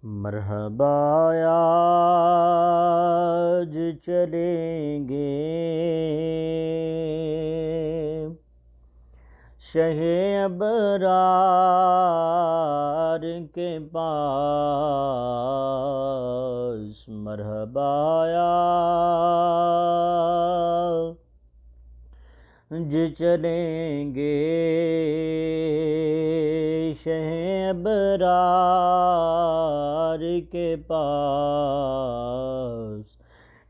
مرحبا آج چلیں گے شہ ابرار کے پاس، مرحبا آج چلیں گے شہ ابرار کے پاس،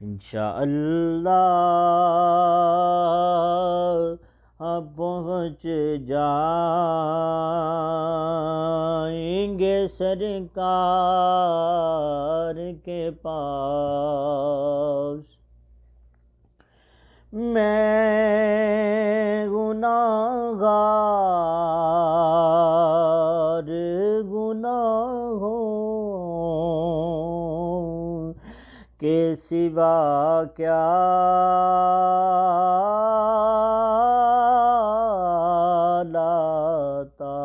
انشاءاللہ پہنچ جائیں گے سرکار کے پاس۔ میں گناہگار گناہوں کے سوا کیا لاتا،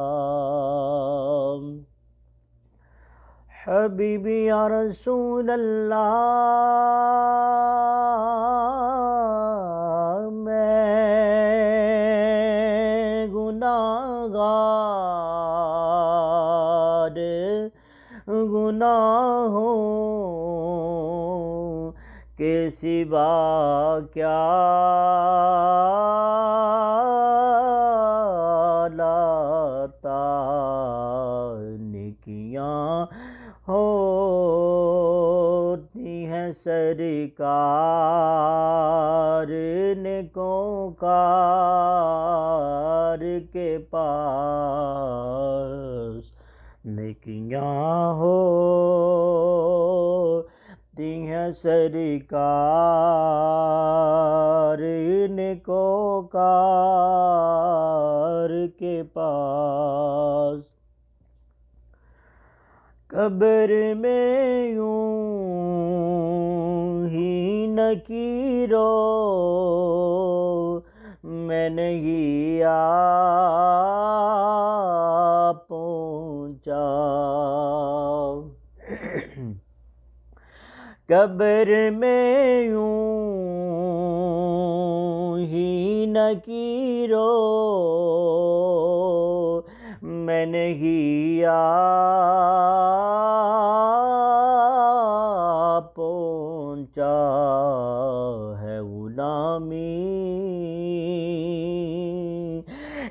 حبیبی یا رسول اللہ، میں گناہگار گناہوں کے سوا کیا لاتا، نیکیاں ہوتی ہیں سرکار نیکوکار کے پاس، نیکیاں ہوتی ہیں سرکار نیکوکار کے پاس۔ قبر میں یوں ہی نکیروں میں نہیں آ پہنچا، قبر میں یوں ہی نکیروں میں نہیں آ پہنچا، ہے غلامی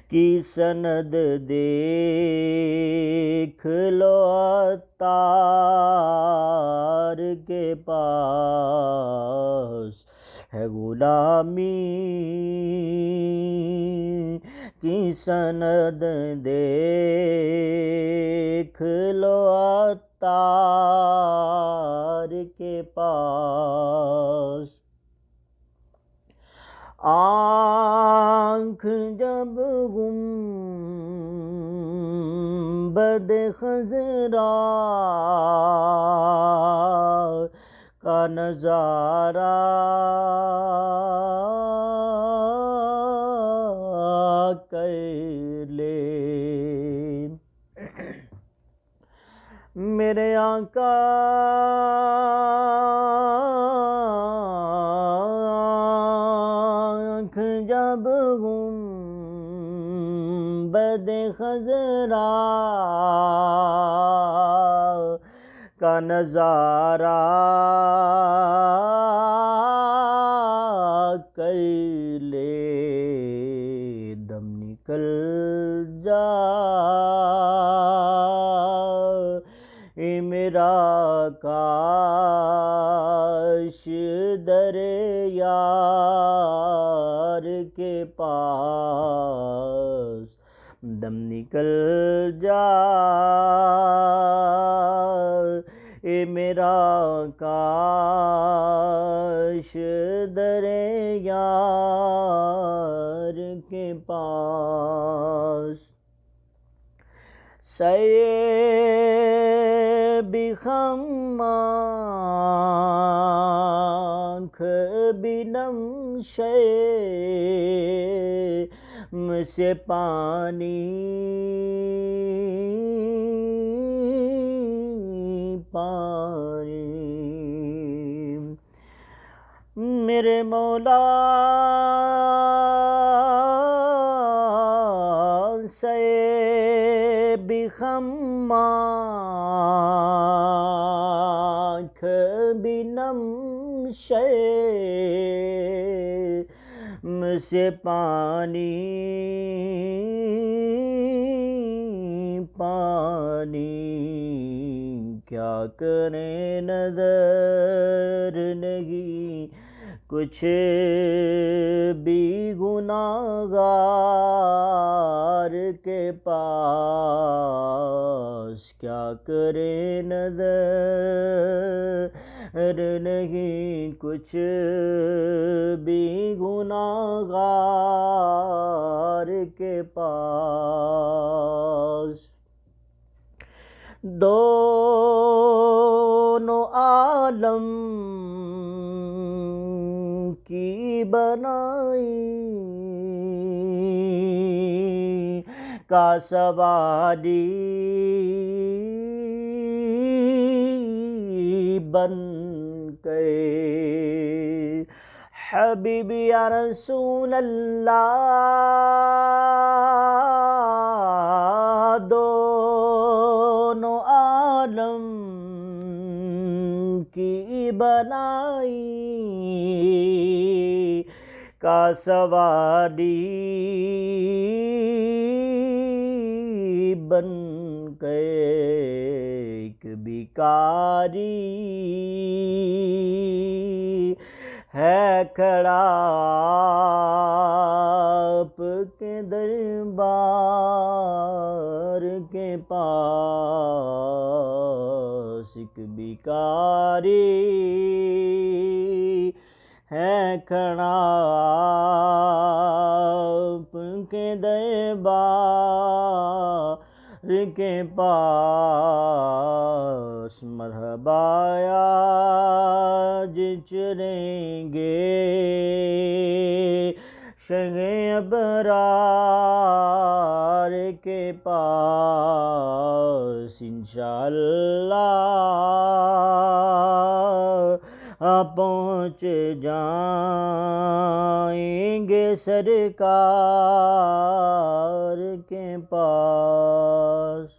کی سند دیکھ لو عطار کے پاس، ہے غلامی کی سند دیکھ لو عطار کے پاس۔ آنکھ جب گنبد خضرا کا نظارہ کر لے، میرے آقا آنکھ جب گنبد خضرا کا نظارہ کر لے، دم نکل جائے میرا کاش در یار کے پاس، دم نکل جائے میرا کاش در یار کے پاس۔ بھی خم آنکھ بھی نم شرم سے پانی میرے مولا سے بخم آنکھ بنم شرم سے پانی پانی کیا کریں نظر نہیں کچھ بھی گناہگار کے پاس کیا کریں نظر نہیں کچھ بھی گناہگار کے پاس دونوں عالم کی بنائی کا سواری بن گئے حبیب یا رسول اللہ دونوں عالم کی بنائی کا سواری بن گئے ایک بھکاری ہے کھڑا آپ کے دربار کے پاس ایک بھکاری ہے کھڑا آپ کے دربار کے پاس مرحبا آج چلیں گے شہ ابرار کے پاس انشاءاللہ پہنچ جائیں گے سرکار کے پاس